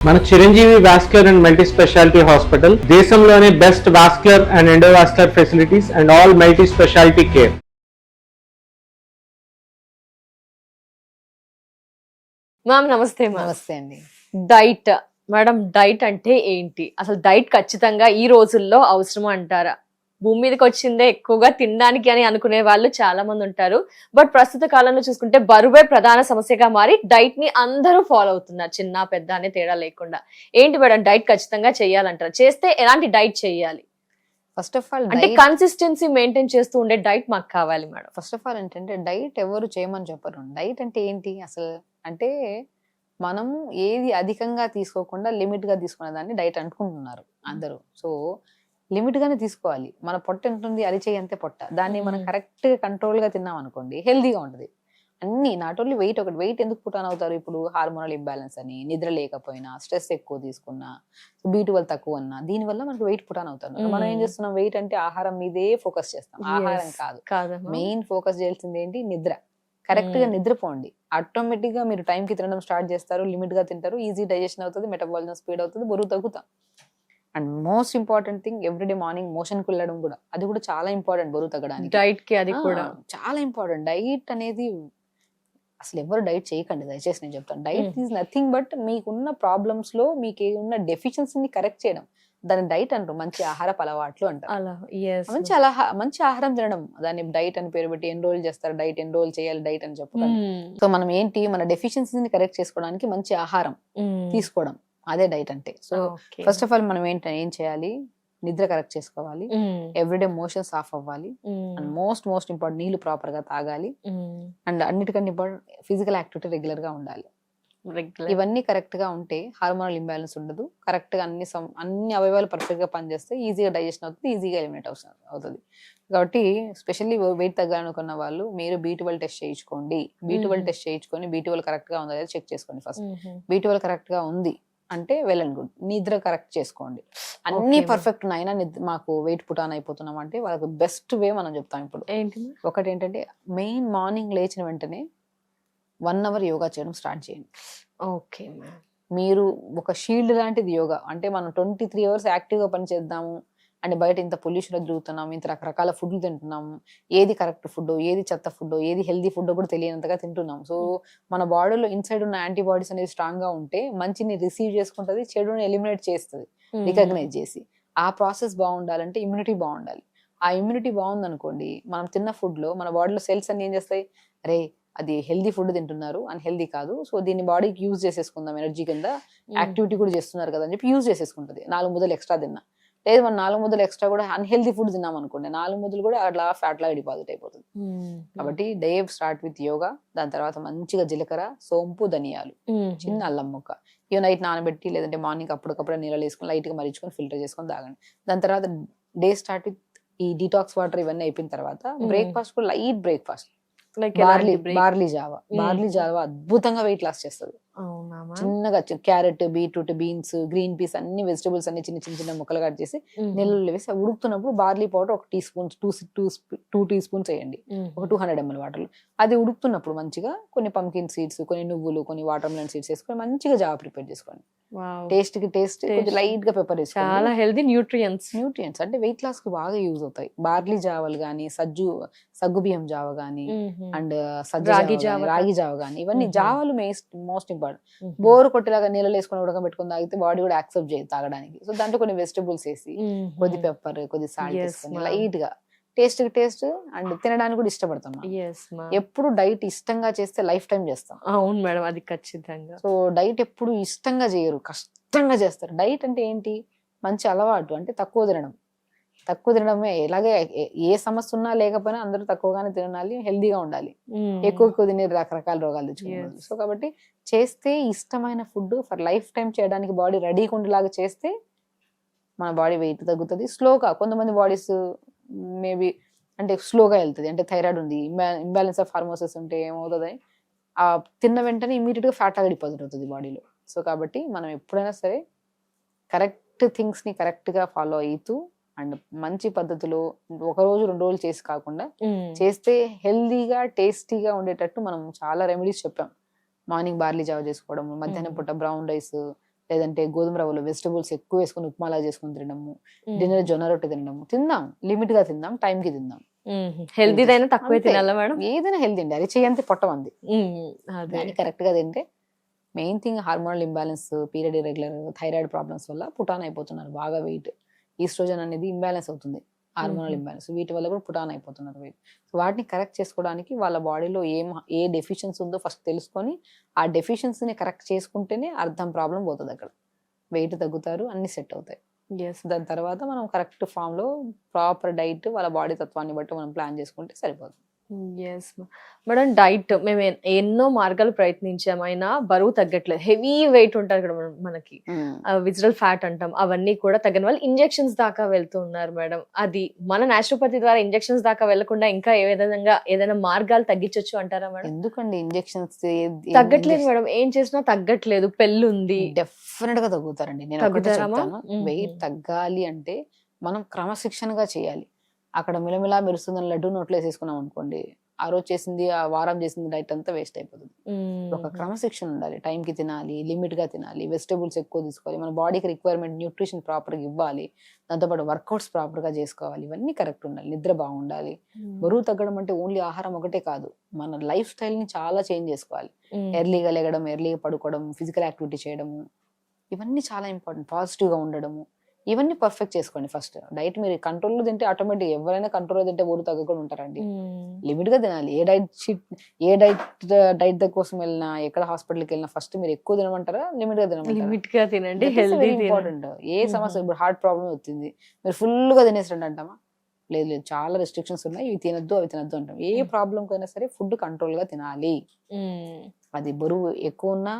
మన Chiranjeevi vascular and multi speciality hospital దేశంలోనే best vascular and endovascular facilities and all multi speciality care. Ma'am నమస్తే. నమస్తే అండి. Diet madam, diet అంటే ఏంటి? అసలు డైట్ ఖచ్చితంగా ఈ రోజుల్లో అవసరం అంటారా? భూమి మీదకి వచ్చిందే ఎక్కువగా తినడానికి అని అనుకునే వాళ్ళు చాలా మంది ఉంటారు. బట్ ప్రస్తుత కాలంలో చూసుకుంటే బరువే ప్రధాన సమస్యగా మారి డైట్ ని అందరూ ఫాలో అవుతున్నారు, చిన్న పెద్ద అనే తేడా లేకుండా. ఏంటి మేడం, డైట్ ఖచ్చితంగా చేయాలంటారు? చేస్తే ఎలాంటి డైట్ చేయాలి? ఫస్ట్ ఆఫ్ ఆల్ అంటే కన్సిస్టెన్సీ మెయింటైన్ చేస్తూ ఉండే డైట్ మాకు కావాలి మేడం. ఫస్ట్ ఆఫ్ ఆల్ ఏంటంటే డైట్ ఎవరు చేయమని చెప్పరు. డైట్ అంటే ఏంటి అసలు అంటే మనము ఏది అధికంగా తీసుకోకుండా లిమిట్ గా తీసుకునే దాన్ని డైట్ అనుకుంటున్నారు అందరూ. సో లిమిట్ గానే తీసుకోవాలి. మన పొట్ట ఎంత ఉంది, అరిచేయి అంతే పొట్ట. దాన్ని మనం కరెక్ట్ గా కంట్రోల్ గా తిన్నాం అనుకోండి, హెల్దీగా ఉంటుంది. అన్ని నాట్ ఓన్లీ వెయిట్, ఒకటి వెయిట్ ఎందుకు పుట్ ఆన్ అవుతారు ఇప్పుడు? హార్మోనల్ ఇంబ్యాలెన్స్ అని, నిద్ర లేకపోయినా, స్ట్రెస్ ఎక్కువ తీసుకున్నా, B12 తక్కువ అన్నా, దీని వల్ల మనకి వెయిట్ పుట్ ఆన్ అవుతారు. మనం ఏం చేస్తున్నాం, వెయిట్ అంటే ఆహారం మీదే ఫోకస్ చేస్తాం. ఆహారం కాదు, మెయిన్ ఫోకస్ చేయాల్సింది ఏంటి? నిద్ర. కరెక్ట్ గా నిద్రపోండి, ఆటోమేటిక్ గా మీరు టైం కి తినడం స్టార్ట్ చేస్తారు, లిమిట్ గా తింటారు, ఈజీ డైజెషన్ అవుతుంది, మెటబాలిజం స్పీడ్ అవుతుంది, బరువు తగ్గుతాం. And most important thing, everyday morning motion కి వెళ్ళడం కూడా, అది కూడా చాలా ఇంపార్టెంట్ బరువు తగ్గడానికి. డైట్ కి అది కూడా చాలా ఇంపార్టెంట్. డైట్ అనేది అసలు ఎవరు డైట్ చేయకండి దయచేసి, నేను చెప్తాను. డైట్ ఈజ్ నథింగ్ బట్ మీకున్న ప్రాబ్లమ్స్ లో మీకు ఉన్న డెఫిషియన్సీని కరెక్ట్ చేయడం. దాన్ని డైట్ అంటారు. మంచి ఆహారపు అలవాట్లు అంటారు. మంచి ఆహారం తినడం, దాన్ని డైట్ అని పేరు పెట్టి ఎన్రోల్ చేస్తారు. డైట్ ఎన్రోల్ చేయాలి డైట్ అని చెప్పడం. సో మనం ఏంటి, మన డెఫిషియన్సీని కరెక్ట్ చేసుకోవడానికి మంచి ఆహారం తీసుకోవడం, అదే డైట్ అంటే. సో ఫస్ట్ ఆఫ్ ఆల్ మనం ఏం చేయాలి, నిద్ర కరెక్ట్ చేసుకోవాలి, ఎవ్రీడే మోషన్స్ ఆఫ్ అవ్వాలి, అండ్ మోస్ట్ ఇంపార్టెంట్ నీళ్లు ప్రాపర్ గా తాగాలి, అండ్ అన్నిటికన్నా ఇంపార్టెంట్ ఫిజికల్ యాక్టివిటీ రెగ్యులర్ గా ఉండాలి. ఇవన్నీ కరెక్ట్ గా ఉంటే హార్మోనల్ ఇంబ్యాలెన్స్ ఉండదు. కరెక్ట్ గా అన్ని అవయవాలు పర్ఫెక్ట్ గా పనిచేస్తే ఈజీగా డైజెషన్ అవుతుంది, ఈజీగా ఎలిమినేట్ అవుతుంది. కాబట్టి స్పెషల్లీ వెయిట్ తగ్గాలనుకున్న వాళ్ళు మీరు B12 టెస్ట్ చేయించుకోండి. B12 టెస్ట్ చేయించుకొని B12 కరెక్ట్ గా ఉందా లేదా చెక్ చేసుకోండి. ఫస్ట్ B12 కరెక్ట్ గా ఉంది అంటే వెల్ అండ్ గుడ్. నిద్ర కరెక్ట్ చేసుకోండి. అన్ని పర్ఫెక్ట్ ఉన్నాయినా మాకు వెయిట్ పుట్ ఆన్ అయిపోతున్నాం అంటే వాళ్ళకి బెస్ట్ వే మనం చెప్తాం. ఇప్పుడు ఒకటి ఏంటంటే, మెయిన్ మార్నింగ్ లేచిన వెంటనే 1 hour యోగా చేయడం స్టార్ట్ చేయండి. ఓకే, మీరు ఒక షీల్డ్ లాంటిది యోగా. అంటే మనం 23 hours యాక్టివ్ గా పని చేద్దాము అంటే, బయట ఇంత పొల్యూషన్ తిరుగుతున్నాం, ఇంత రకరకాల ఫుడ్లు తింటున్నాము, ఏది కరెక్ట్ ఫుడ్, ఏది చెత్త ఫుడ్, ఏది హెల్దీ ఫుడ్ కూడా తెలియనంతగా తింటున్నాం. సో మన బాడీలో ఇన్సైడ్ ఉన్న యాంటీబాడీస్ అనేది స్ట్రాంగ్ గా ఉంటే మంచిని రిసీవ్ చేసుకుంటది, చెడుని ఎలిమినేట్ చేస్తుంది రికగ్నైజ్ చేసి. ఆ ప్రాసెస్ బాగుండాలంటే ఇమ్యూనిటీ బాగుండాలి. ఆ ఇమ్యూనిటీ బాగుందనుకోండి, మనం తిన్న ఫుడ్ లో మన బాడీలో సెల్స్ అన్ని ఏం చేస్తాయి, అరే అది హెల్దీ ఫుడ్ తింటున్నారు, అన్హెల్దీ కాదు, సో దీన్ని బాడీకి యూజ్ చేసేసుకుందాం, ఎనర్జీ కింద యాక్టివిటీ కూడా చేస్తున్నారు కదా అని చెప్పి యూజ్ చేసేసుకుంటది. 4 ముద్దలు ఎక్స్ట్రా తిన్నా, లేదు మనం 4 ముద్దలు ఎక్స్ట్రా కూడా అన్హెల్దీ ఫుడ్ తిన్నాం అనుకోండి, 4 ముద్దలు కూడా అట్లా ఫ్యాట్ లాగా డిపాజిట్ అయిపోతుంది. కాబట్టి డే స్టార్ట్ విత్ యోగా. దాని తర్వాత మంచిగా జీలకర్ర, సోంపు, ధనియాలు, చిన్న అల్లం ముక్క ఇవి నైట్ నానబెట్టి, లేదంటే మార్నింగ్ అప్పటికప్పుడే నీళ్ళు వేసుకొని లైట్ గా మరిచుకొని ఫిల్టర్ చేసుకొని తాగండి. దాని తర్వాత డే స్టార్ట్ విత్ ఈ డీటాక్స్ వాటర్ ఇవన్నీ అయిపోయిన తర్వాత బ్రేక్ఫాస్ట్ కూడా లైట్ బ్రేక్ఫాస్ట్, బార్లీ జావా అద్భుతంగా వెయిట్ లాస్ చేస్తుంది. చిన్నగా carrot, beetroot, beans, green peas అన్ని వెజిటబుల్స్ అన్ని చిన్న ముక్కలు కట్ చేసి నీళ్ళలో వేసి ఉడుకుతున్నప్పుడు బార్లీ పౌడర్ 1 teaspoon, 2 teaspoons వేయండి ఒక 200 ml వాటర్ లో. అది ఉడుకుతున్నప్పుడు మంచిగా కొన్ని పంకిన్ సీడ్స్, కొన్ని నువ్వులు, కొన్ని వాటర్ మెలన్ సీడ్స్ వేసుకొని మంచిగా జావా ప్రిపేర్ చేసుకోండి. టేస్ట్ కొంచెం లైట్ గా పెప్పర్ వేసుకోండి. చాలా హెల్దీ న్యూట్రియంట్స్ అంటే వెయిట్ లాస్ కి బాగా యూజ్ అవుతాయి. బార్లీ జావాలు గానీ, సగ్గు బియ్యం జావ గానీ, అండ్ రాగి జావ గానీ, ఇవన్నీ జావాలు మోస్ట్ ఇంపార్టెంట్. బోరు కొట్టేలాగా నీళ్ళు వేసుకొని ఉడకబెట్టుకుని తాగితే బాడీ కూడా యాక్సెప్ట్ చేయదు తాగడానికి. సో దాంట్లో కొన్ని వెజిటబుల్స్ వేసి, కొద్ది పెప్పర్, కొద్ది సాల్ట్ వేసుకొని లైట్ గా టేస్ట్ అండ్ తినడానికి కూడా ఇష్టపడతాం. ఎప్పుడు డైట్ ఇష్టంగా చేస్తే లైఫ్ టైం చేస్తాం. అవును మేడం, అది ఖచ్చితంగా. సో డైట్ ఎప్పుడు ఇష్టంగా చేయరు, కష్టంగా చేస్తారు. డైట్ అంటే ఏంటి, మంచి అలవాటు అంటే తక్కువ తినడమే. ఎలాగే ఏ సమస్య ఉన్నా లేకపోయినా అందరూ తక్కువగానే తినాలి, హెల్దీగా ఉండాలి. ఎక్కువ తినే రకరకాల రోగాలు తెచ్చుకున్నారు. సో కాబట్టి చేస్తే ఇష్టమైన ఫుడ్ ఫర్ లైఫ్ టైం చేయడానికి బాడీ రెడీగా ఉండేలాగా చేస్తే మన బాడీ వెయిట్ తగ్గుతుంది స్లోగా. కొంతమంది బాడీస్ మేబీ అంటే స్లోగా వెళ్తుంది, అంటే థైరాయిడ్ ఉంది, ఇంబ్యాలెన్స్ ఆఫ్ హార్మోన్స్ ఉంటే ఏమవుతుంది, ఆ తిన్న వెంటనే ఇమీడియట్ గా ఫ్యాట్ లాగా డిపాజిట్ అవుతుంది బాడీలో. సో కాబట్టి మనం ఎప్పుడైనా సరే కరెక్ట్ థింగ్స్ ని కరెక్ట్ గా ఫాలో అవుతూ అండ్ మంచి పద్ధతిలో 1 రోజు 2 రోజులు చేసి కాకుండా చేస్తే హెల్దీగా టేస్టీగా ఉండేటట్టు మనం చాలా రెమెడీస్ చెప్పాం. మార్నింగ్ బార్లీ జావ చేసుకోవడం, మధ్యాహ్నం పూట బ్రౌన్ రైస్, లేదంటే గోధుమ రవ్వలో వెజిటబుల్స్ ఎక్కువ వేసుకొని ఉప్మాలా చేసుకొని తినడము, డిన్నర్ జొన్న రొట్టె తినడము. తిందాం, లిమిట్ గా తిందాం, టైం కి తిందాం. హెల్దీదైనా తక్కువే అంతే. తినాలా మేడం? ఏదైనా హెల్తీ అండి, అరిచేయంతే పొట్టమంది. అదే దాన్ని కరెక్ట్ గా తింటే main thing hormonal imbalance, period irregular, thyroid problems వల్ల పుటాన్ అయిపోతున్నారు బాగా వెయిట్. ఈస్ట్రోజన్ అనేది ఇంబ్యాలెన్స్ అవుతుంది, హార్మోనల్ ఇంబ్యాలెన్స్, వీటి వల్ల కూడా పుటాన్ అయిపోతున్నారు వెయిట్. సో వాటిని కరెక్ట్ చేసుకోవడానికి వాళ్ళ బాడీలో ఏ డెఫిషియన్సీ ఉందో ఫస్ట్ తెలుసుకొని ఆ డెఫిషియన్సీని కరెక్ట్ చేసుకుంటేనే అర్థం ప్రాబ్లం పోతుంది. అక్కడ వెయిట్ తగ్గుతారు, అన్ని సెట్ అవుతాయి. దాని తర్వాత మనం కరెక్ట్ ఫామ్ లో ప్రాపర్ డైట్ వాళ్ళ బాడీ తత్వాన్ని బట్టి మనం ప్లాన్ చేసుకుంటే సరిపోతుంది. మేడం డైట్ మేము ఎన్నో మార్గాలు ప్రయత్నించాం, అయినా బరువు తగ్గట్లేదు. హెవీ వెయిట్ ఉంటారు కదా మనకి, విజరల్ ఫ్యాట్ అంటాం, అవన్నీ కూడా తగ్గని వాళ్ళు ఇంజెక్షన్స్ దాకా వెళ్తూ ఉన్నారు మేడం. అది మన నాచురోపతి ద్వారా ఇంజెక్షన్స్ దాకా వెళ్లకుండా ఇంకా ఏ విధంగా ఏదైనా మార్గాలు తగ్గించొచ్చు అంటారా మేడం? ఎందుకండి ఇంజెక్షన్స్ తగ్గట్లేదు మేడం, ఏం చేసినా తగ్గట్లేదు, పెళ్ళి ఉంది. డెఫినెట్ గా తగ్గుతారండి. నేను ఒకటే తగ్గుతారమ్మా? చెప్తాను, వెయిట్ తగ్గాలి అంటే మనం క్రమశిక్షణగా చేయాలి. అక్కడ మిలమిలా మెరుస్తుందని లడ్డు నోట్లో వేసేసుకున్నాం అనుకోండి, ఆ రోజు చేసింది, ఆ వారం చేసింది డైట్ అంతా వేస్ట్ అయిపోతుంది. ఒక క్రమశిక్షణ ఉండాలి, టైం కి తినాలి, లిమిట్ గా తినాలి, వెజిటబుల్స్ ఎక్కువ తీసుకోవాలి, మన బాడీకి రిక్వైర్మెంట్ న్యూట్రిషన్ ప్రాపర్ గా ఇవ్వాలి, దాంతోపాటు వర్కౌట్స్ ప్రాపర్ గా చేసుకోవాలి, ఇవన్నీ కరెక్ట్ ఉండాలి, నిద్ర బాగుండాలి. బరువు తగ్గడం అంటే ఓన్లీ ఆహారం ఒకటే కాదు, మన లైఫ్ స్టైల్ ని చాలా చేంజ్ చేసుకోవాలి. ఎర్లీగా లేగడం, ఎర్లీగా పడుకోవడం, ఫిజికల్ యాక్టివిటీ చేయడము, ఇవన్నీ చాలా ఇంపార్టెంట్. పాజిటివ్ గా ఉండడము, ఇవన్నీ పర్ఫెక్ట్ చేసుకోండి ఫస్ట్. డైట్ మీరు కంట్రోల్లో తింటే ఆటోమేటిక్ ఎవరైనా కంట్రోల్లో తింటే బరువు తగ్గకుండా ఉంటారండి. లిమిట్ గా తినాలి. ఏ డైట్ కోసం వెళ్ళినా, ఎక్కడ హాస్పిటల్కి వెళ్ళినా ఫస్ట్ మీరు ఎక్కువ తినమంటారా, లిమిట్ గా తినమంటారా? లిమిట్ గా తినండి, హెల్దీ ఇంపార్టెంట్. ఏ సమస్య, ఇప్పుడు హార్ట్ ప్రాబ్లం వచ్చింది, మీరు ఫుల్ గా తినేసిరండి అంటామా? లేదు లేదు, చాలా రెస్ట్రిక్షన్స్ ఉన్నాయి, ఇవి తినద్దు అవి తినద్దు అంటాం. ఏ ప్రాబ్లం కైనా సరే ఫుడ్ కంట్రోల్ గా తినాలి. అది బరువు ఎక్కువ ఉన్నా,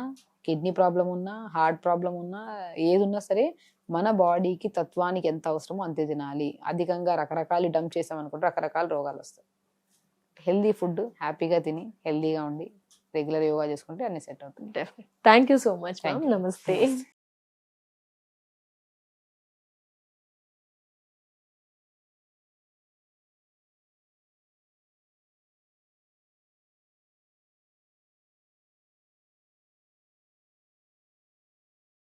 కిడ్నీ ప్రాబ్లం ఉన్నా, హార్ట్ ప్రాబ్లం ఉన్నా, ఏది ఉన్నా సరే మన బాడీకి తత్వానికి ఎంత అవసరమో అంతే తినాలి. అధికంగా రకరకాలు డంప్ చేసామనుకుంటే రకరకాల రోగాలు వస్తాయి. హెల్దీ ఫుడ్ హ్యాపీగా తిని హెల్దీగా ఉండి రెగ్యులర్ యోగా చేసుకుంటే అన్ని సెట్ అవుతుంది. Thank you so much ma'am. నమస్తే.